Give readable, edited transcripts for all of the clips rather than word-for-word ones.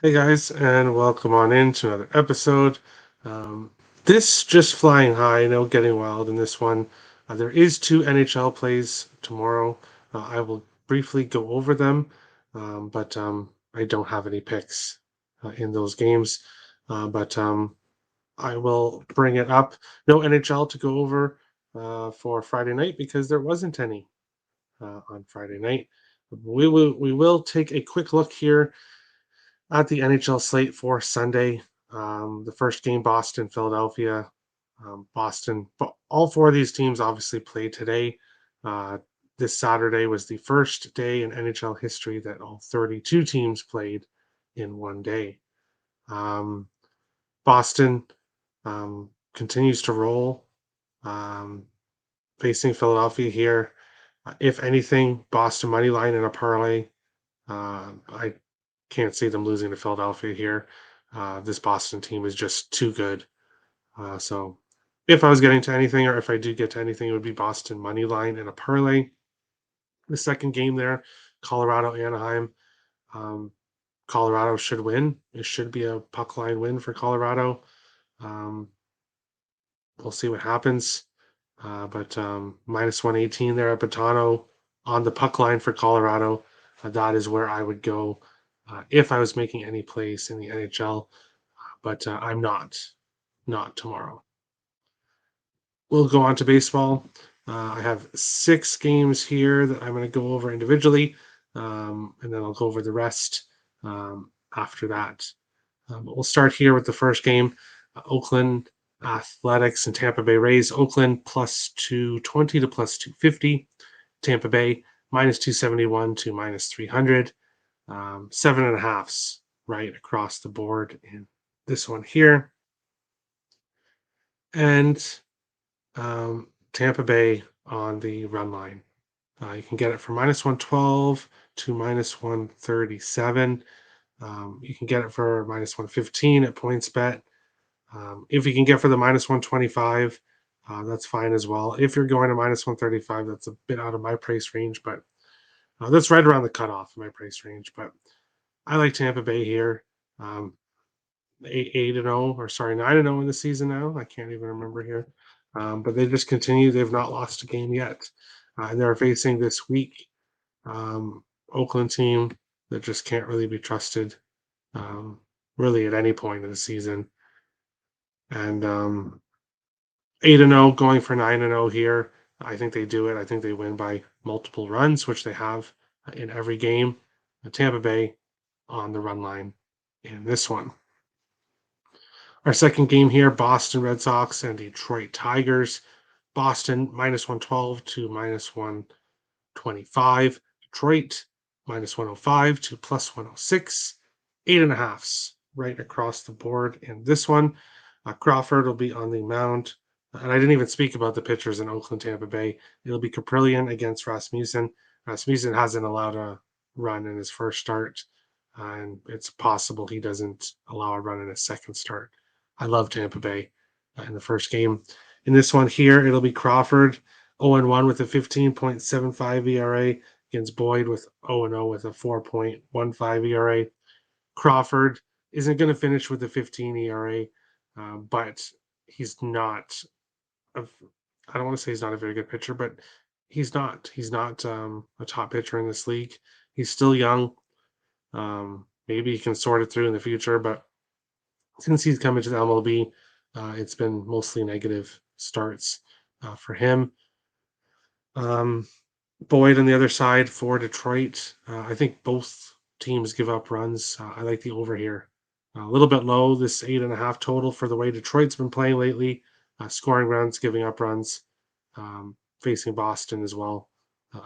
Hey guys, and welcome on into another episode. Um, this just flying high, no getting wild in this one. There is two NHL plays tomorrow. I will briefly go over them, but I don't have any picks in those games. But I will bring it up. No NHL to go over for Friday night because there wasn't any on Friday night. We will take a quick look here at the NHL slate for Sunday. The first game, Boston, Philadelphia. Boston, but all four of these teams obviously played today. Uh, this Saturday was the first day in NHL history that all 32 teams played in one day. Um, Boston continues to roll, um, facing Philadelphia here. If anything, Boston money line in a parlay. I can't see them losing to Philadelphia here. This Boston team is just too good. So if I was getting to anything, or if I do get to anything, it would be Boston money line and a parlay. The second game there, Colorado Anaheim. Um, Colorado should win. It should be a puck line win for Colorado. Um, we'll see what happens. But minus 118 there at Batano on the puck line for Colorado. That is where I would go if I was making any plays in the NHL, but I'm not tomorrow. We'll go on to baseball. I have six games here that I'm going to go over individually, and then I'll go over the rest after that. But we'll start here with the first game, Oakland Athletics and Tampa Bay Rays. Oakland plus 220 to plus 250. Tampa Bay minus 271 to minus 300. Seven and a halves right across the board in this one here. And Tampa Bay on the run line. You can get it for minus 112 to minus 137. You can get it for minus 115 at PointsBet. If you can get for the minus 125, that's fine as well. If you're going to minus 135, that's a bit out of my price range, but that's right around the cutoff of my price range. But I like Tampa Bay here. Um, 8-0, or sorry, 9-0 in the season now. I can't even remember here. But they just continue. They've not lost a game yet. And they're facing this week Oakland team that just can't really be trusted um, really at any point in the season. And 8-0 going for 9-0 here. I think they do it. I think they win by multiple runs, which they have in every game. Tampa Bay on the run line in this one. Our second game here, Boston Red Sox and Detroit Tigers. Boston minus 112 to minus 125. Detroit minus 105 to plus 106. Eight and a halves right across the board in this one. Crawford will be on the mound. And I didn't even speak about the pitchers in Oakland, Tampa Bay. It'll be Caprillion against Rasmussen. Rasmussen hasn't allowed a run in his first start, and it's possible he doesn't allow a run in his second start. I love Tampa Bay in the first game. In this one here, it'll be Crawford 0-1 with a 15.75 ERA against Boyd with 0-0 with a 4.15 ERA. Crawford isn't going to finish with a 15 ERA, but he's not. A, I don't want to say he's not a very good pitcher, but he's not. He's not a top pitcher in this league. He's still young. Maybe he can sort it through in the future, but since he's come into the MLB, it's been mostly negative starts for him. Um, Boyd on the other side for Detroit. I think both teams give up runs. I like the over here. A little bit low, this 8.5 total for the way Detroit's been playing lately, scoring runs, giving up runs, facing Boston as well.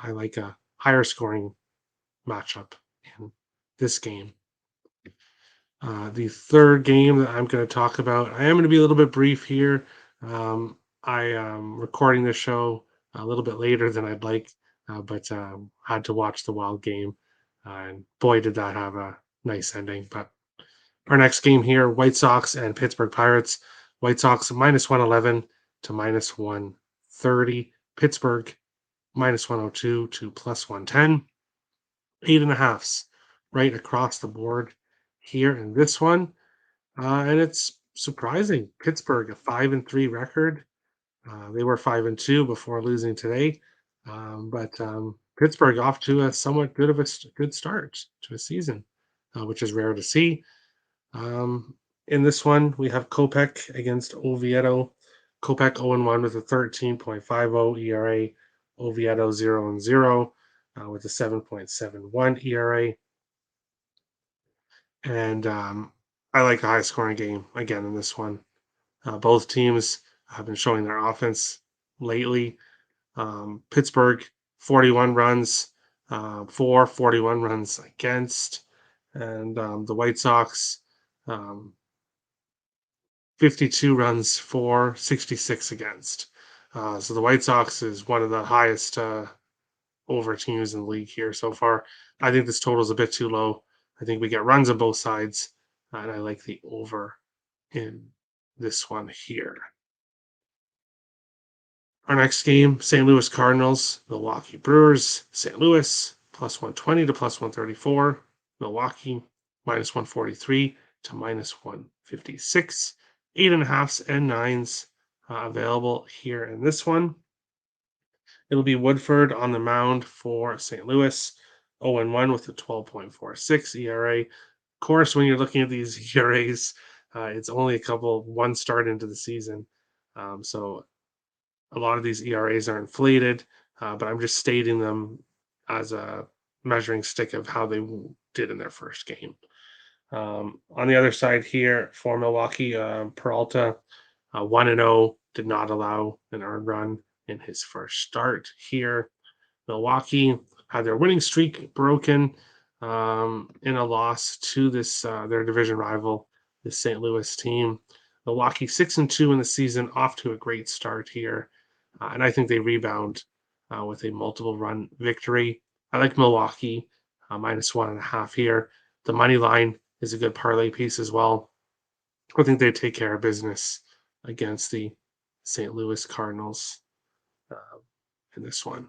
I like a higher scoring matchup in this game. The third game that I'm going to talk about, I am going to be a little bit brief here. I am recording this show a little bit later than I'd like, but had to watch the Wild game. And boy, did that have a nice ending. But our next game here, White Sox and Pittsburgh Pirates. White Sox minus 111 to minus 130. Pittsburgh minus 102 to plus 110. Eight and a halves right across the board here in this one. And it's surprising. Pittsburgh, a 5-3 record. They were 5-2 before losing today. But Pittsburgh off to a somewhat good start to a season, which is rare to see. In this one, we have Kopech against Oviedo. Kopech 0-1 with a 13.50 ERA. Oviedo 0-0 with a 7.71 ERA. And I like a high scoring game again in this one. Both teams have been showing their offense lately. Pittsburgh, 41 runs, 41 runs against. And the White Sox, 52 runs for, 66 against. So the White Sox is one of the highest over teams in the league here so far. I think this total is a bit too low. I think we get runs on both sides, and I like the over in this one here. Our next game, St. Louis Cardinals, Milwaukee Brewers, St. Louis, plus 120 to plus 134. Milwaukee, minus 143 to minus 156. 8.5s and 9s available here in this one. It'll be Woodford on the mound for St. Louis, 0-1 with a 12.46 ERA. Of course, when you're looking at these ERAs, it's only one start into the season. So a lot of these ERAs are inflated, but I'm just stating them as a measuring stick of how they did in their first game. On the other side here for Milwaukee, Peralta, 1-0, did not allow an earned run in his first start here. Milwaukee had their winning streak broken in a loss to this their division rival, the St. Louis team. Milwaukee 6-2 in the season, off to a great start here, and I think they rebound with a multiple run victory. I like Milwaukee minus 1.5 here. The money line is a good parlay piece as well. I think they take care of business against the St. Louis Cardinals in this one.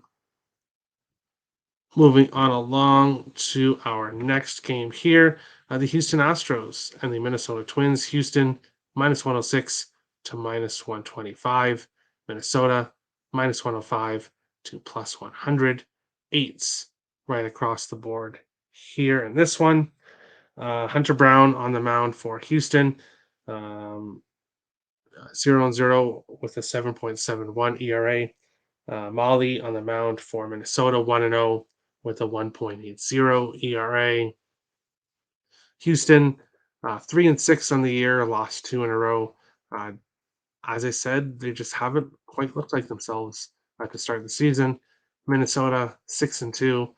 Moving on along to our next game here, the Houston Astros and the Minnesota Twins. Houston minus 106 to minus 125. Minnesota minus 105 to plus 100. 8s right across the board here in this one. Hunter Brown on the mound for Houston. 0-0 with a 7.71 ERA. Molly on the mound for Minnesota, 1-0 with a 1.80 ERA. Houston, 3-6 on the year, lost 2 in a row. As I said, they just haven't quite looked like themselves at the start of the season. Minnesota, 6-2,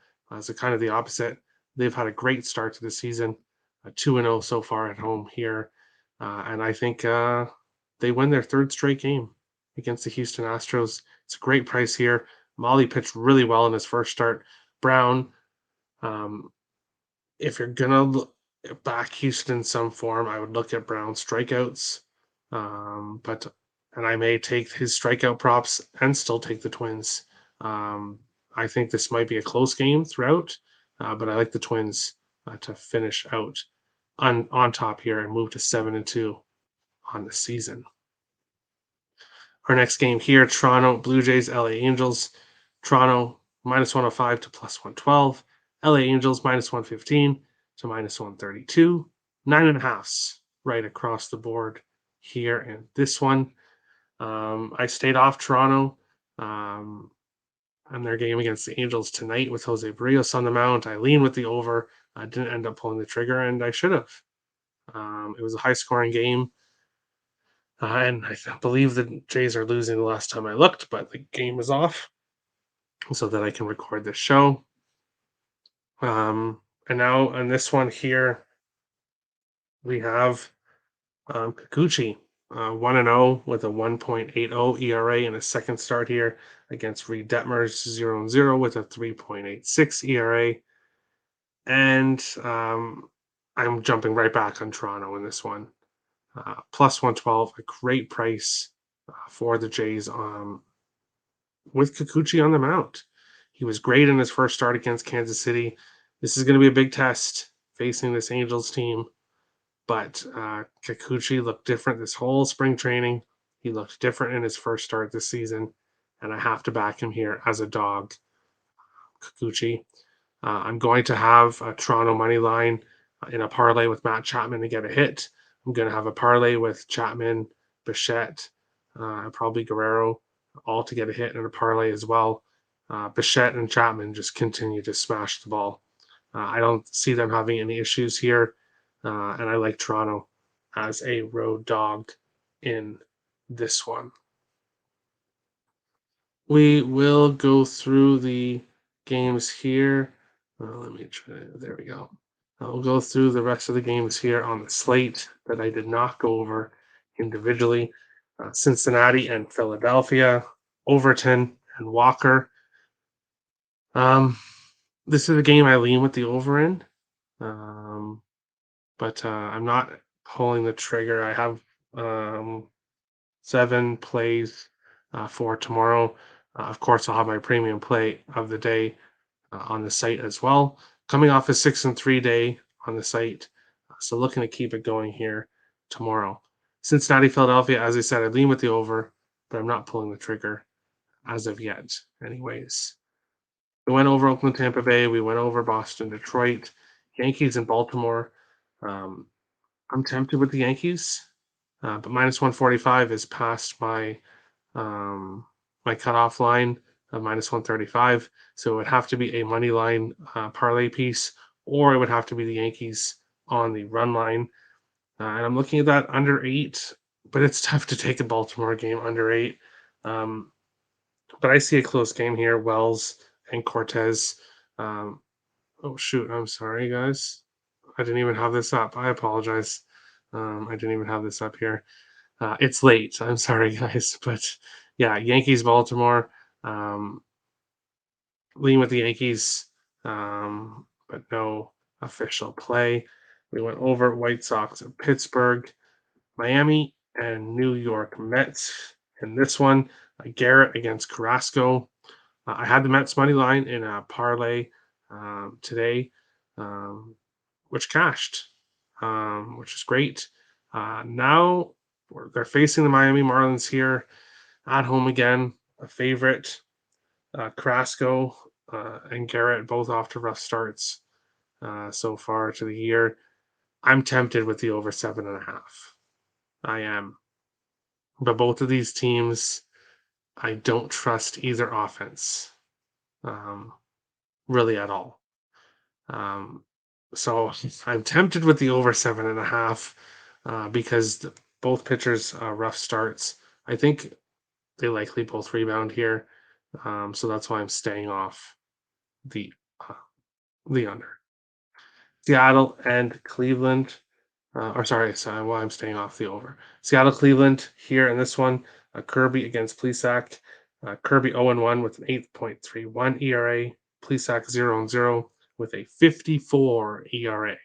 so kind of the opposite. They've had a great start to the season, 2-0 so far at home here. And I think they win their third straight game against the Houston Astros. It's a great price here. Molly pitched really well in his first start. Brown, if you're gonna back Houston in some form, I would look at Brown's strikeouts. And I may take his strikeout props and still take the Twins. I think this might be a close game throughout, but I like the Twins to finish out on top here and move to 7-2 on the season. Our next game here, Toronto Blue Jays, LA Angels. Toronto minus 105 to plus 112. LA Angels minus 115 to minus 132. 9.5s right across the board here in this one. I stayed off Toronto on their game against the Angels tonight with Jose Barrios on the mound. I leaned with the over. I didn't end up pulling the trigger, and I should have. It was a high-scoring game. And I believe the Jays are losing the last time I looked, but the game is off so that I can record this show. And now on this one here, we have Kikuchi, 1-0 with a 1.80 ERA in his second start here against Reed Detmers, 0-0 with a 3.86 ERA. And I'm jumping right back on Toronto in this one. Plus 112, a great price for the Jays with Kikuchi on the mound. He was great in his first start against Kansas City. This is going to be a big test facing this Angels team. but Kikuchi looked different this whole spring training. He looked different in his first start this season, and I have to back him here as a dog. Kikuchi. I'm going to have a Toronto money line in a parlay with Matt Chapman to get a hit. I'm going to have a parlay with Chapman, Bichette, probably Guerrero, all to get a hit in a parlay as well. Bichette and Chapman just continue to smash the ball. I don't see them having any issues here, and I like Toronto as a road dog in this one. We will go through the games here. Let me try. There we go. I'll go through the rest of the games here on the slate that I did not go over individually. Cincinnati and Philadelphia, Overton and Walker. This is a game I lean with the over in, but I'm not pulling the trigger. I have 7 plays for tomorrow. Of course, I'll have my premium play of the day on the site as well. Coming off a 6-3 day on the site, so looking to keep it going here tomorrow. Cincinnati, Philadelphia, as I said, I lean with the over, but I'm not pulling the trigger as of yet. Anyways, we went over Oakland, Tampa Bay. We went over Boston, Detroit, Yankees, and Baltimore. I'm tempted with the Yankees, but minus 145 is past my my cutoff line of minus 135. So it would have to be a money line parlay piece, or it would have to be the Yankees on the run line. And I'm looking at that under 8, but it's tough to take a Baltimore game under 8. But I see a close game here. Wells and Cortez. Oh shoot! I'm sorry, guys. I didn't even have this up. I apologize. I didn't even have this up here. It's late. I'm sorry, guys, but yeah, Yankees, Baltimore. Lean with the Yankees, but no official play. We went over White Sox and Pittsburgh, Miami, and New York Mets. In this one, Garrett against Carrasco. I had the Mets money line in a parlay today, which cashed, which is great. Now they're facing the Miami Marlins here at home again, a favorite. Carrasco and Garrett both off to rough starts so far to the year. I'm tempted with the over 7.5. I am. But both of these teams, I don't trust either offense really at all. So I'm tempted with the over 7.5 because both pitchers rough starts. I think they likely both rebound here. So that's why I'm staying off the under. Seattle and Cleveland, sorry, why I'm staying off the over. Seattle, Cleveland here in this one. Kirby against Plesac. Kirby 0-1 with an 8.31 ERA. Plesac 0-0 with a 54 ERA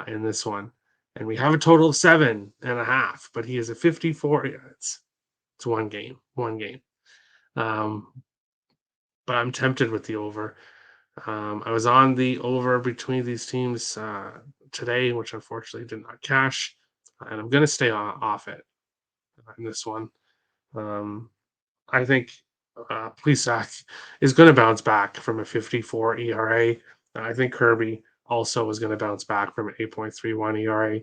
in this one. And we have a total of 7.5, but he is a 54. It's one game. But I'm tempted with the over. I was on the over between these teams today, which unfortunately did not cash, and I'm going to stay off it in this one. I think Plesac is going to bounce back from a 54 ERA. I think Kirby also is going to bounce back from an 8.31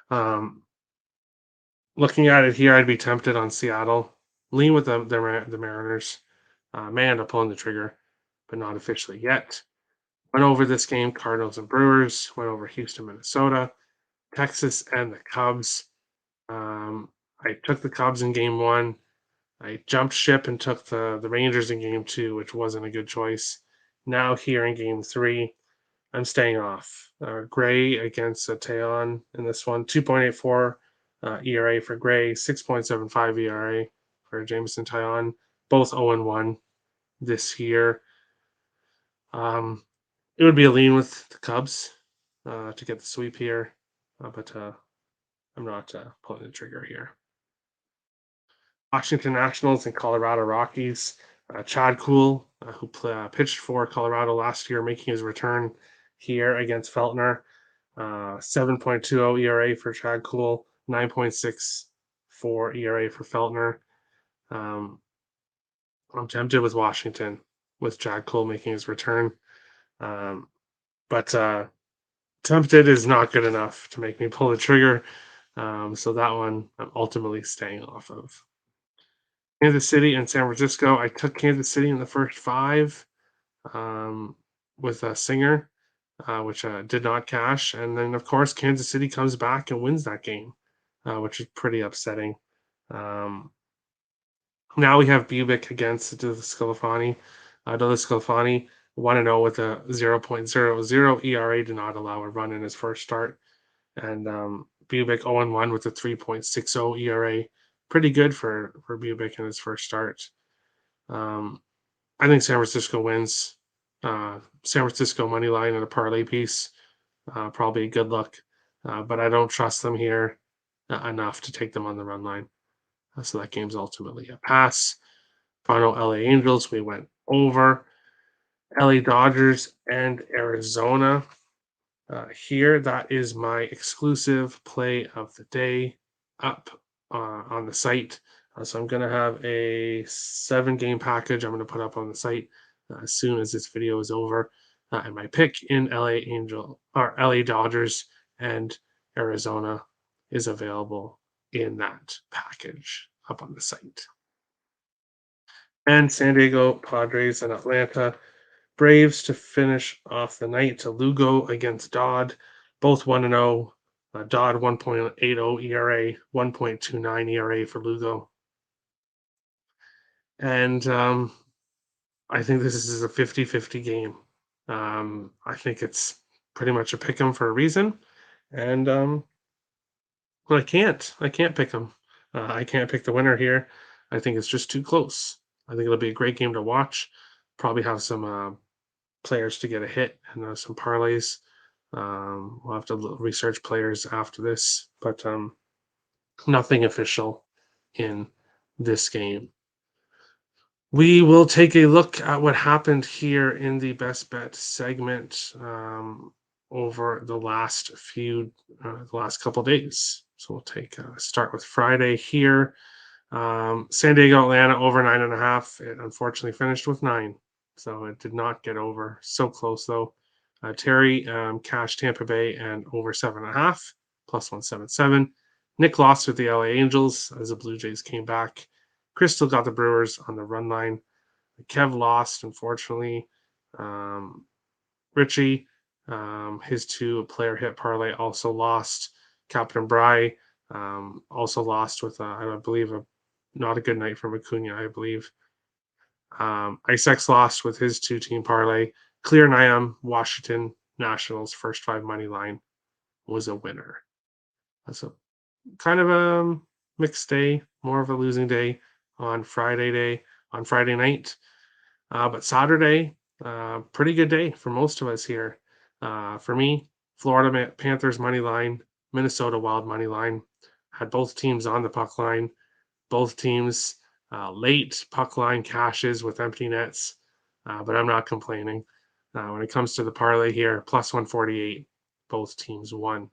ERA. Looking at it here, I'd be tempted on Seattle. Lean with the Mariners. May end up pulling the trigger, but not officially yet. Went over this game, Cardinals and Brewers. Went over Houston, Minnesota, Texas, and the Cubs. I took the Cubs in game 1. I jumped ship and took the Rangers in game 2, which wasn't a good choice. Now here in game 3, I'm staying off. Gray against Taillon in this one, 2.84 ERA for Gray, 6.75 ERA for Jameson Taillon, both 0-1 this year. It would be a lean with the Cubs to get the sweep here, but I'm not pulling the trigger here. Washington Nationals and Colorado Rockies. Chad Kuhl, who pitched for Colorado last year, making his return here against Feltner. 7.20 ERA for Chad Kuhl, 9.64 ERA for Feltner. I'm tempted with Washington, with Chad Kuhl making his return. But tempted is not good enough to make me pull the trigger. So that one I'm ultimately staying off of. Kansas City and San Francisco. I took Kansas City in the first 5 um, with a Singer, which did not cash. And then, of course, Kansas City comes back and wins that game, which is pretty upsetting. Now we have Bubic against Scalafani. Scalafani 1-0 with a 0.00 ERA, did not allow a run in his first start. And Bubic 0-1 with a 3.60 ERA. Pretty good for Bubic in his first start. I think San Francisco wins. San Francisco money line and a parlay piece. Probably a good look. But I don't trust them here enough to take them on the run line. So that game's ultimately a pass. Final LA Angels, we went over. LA Dodgers and Arizona. Here, that is my exclusive play of the day up on the site. So I'm going to have a 7-game package I'm going to put up on the site as soon as this video is over. And my pick in LA Dodgers and Arizona is available in that package up on the site. And San Diego Padres and Atlanta Braves to finish off the night to Lugo against Dodd, both 1-0. Dodd 1.80 ERA, 1.29 ERA for Lugo. And I think this is a 50-50 game. I think it's pretty much a pick 'em for a reason. And I can't pick them. I can't pick the winner here. I think it's just too close. I think it'll be a great game to watch. Probably have some players to get a hit and some parlays. We'll have to research players after this, but nothing official in this game. We will take a look at what happened here in the best bet segment over the last couple days. So we'll take start with Friday here. San Diego Atlanta over 9.5. It unfortunately finished with 9, so it did not get over. So close though. Terry cashed Tampa Bay and over 7.5 plus 177. Nick lost with the LA Angels as the Blue Jays came back. Crystal got the Brewers on the run line. Kev lost, unfortunately. Richie, his 2-player hit parlay also lost. Captain Bry also lost with, I believe, not a good night for Acuna, I believe. Isex lost with his 2-team parlay. Clear Niam, Washington Nationals, first 5 money line was a winner. That's a kind of a mixed day, more of a losing day on Friday night. But Saturday, pretty good day for most of us here. For me, Florida Panthers money line, Minnesota Wild money line. Had both teams on the puck line. Both teams late puck line cashes with empty nets, but I'm not complaining. When it comes to the parlay here, plus 148, both teams won.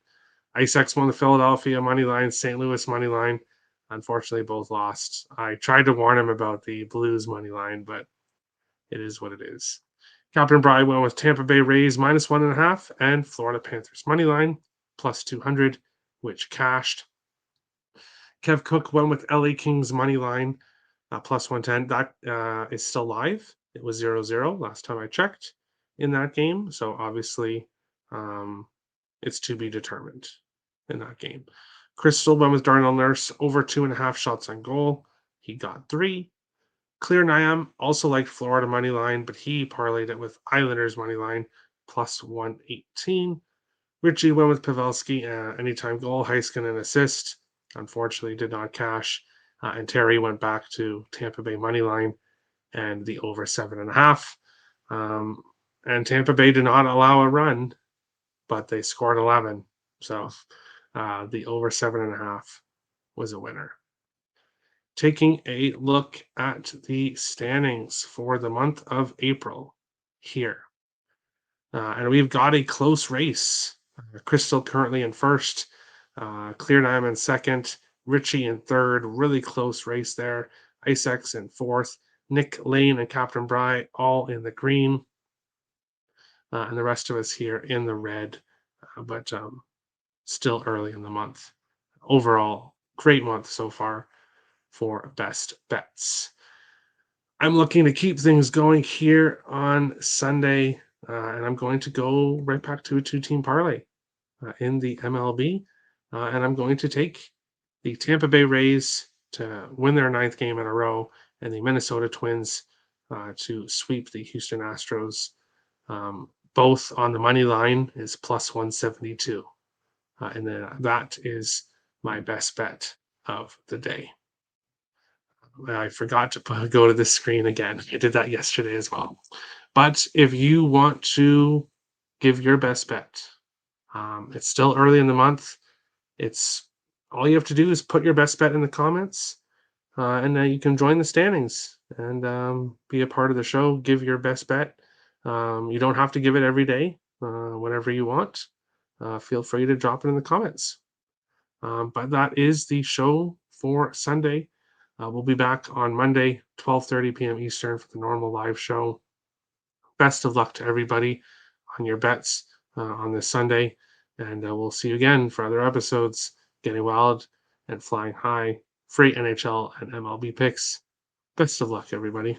IceX won the Philadelphia money line, St. Louis money line. Unfortunately, both lost. I tried to warn him about the Blues money line, but it is what it is. Captain Bry went with Tampa Bay Rays minus 1.5 and Florida Panthers money line plus 200, which cashed. Kev Cook went with LA Kings money line plus 110. That is still live. It was 0-0 last time I checked in that game. So obviously it's to be determined in that game. Crystal went with Darnell Nurse over 2.5 shots on goal. He got 3. Clear Niam also liked Florida money line, but he parlayed it with Islanders money line plus 118. Richie went with Pavelski, anytime goal, Heiskanen assist. Unfortunately, did not cash. And Terry went back to Tampa Bay money line and the over 7.5. And Tampa Bay did not allow a run, but they scored 11. So the over 7.5 was a winner. Taking a look at the standings for the month of April here. And we've got a close race Crystal currently in first, Clear Diamond second, Richie in third. Really close race there. Icex in fourth, Nick Lane and Captain Bry all in the green, and the rest of us here in the red. But still early in the month. Overall, great month so far for best bets. I'm looking to keep things going here on Sunday, and I'm going to go right back to a two-team parlay in the MLB, and I'm going to take the Tampa Bay Rays to win their ninth game in a row, and the Minnesota Twins to sweep the Houston Astros. Both on the money line is plus 172. And then that is my best bet of the day. I forgot to go to this screen again. I did that yesterday as well. But if you want to give your best bet, it's still early in the month. It's all you have to do is put your best bet in the comments, and then you can join the standings and be a part of the show. Give your best bet. You don't have to give it every day. Whenever you want, feel free to drop it in the comments. But that is the show for Sunday. We'll be back on Monday, 12:30 p.m. Eastern for the normal live show. Best of luck to everybody on your bets on this Sunday. And we'll see you again for other episodes, getting wild and flying high, free NHL and MLB picks. Best of luck, everybody.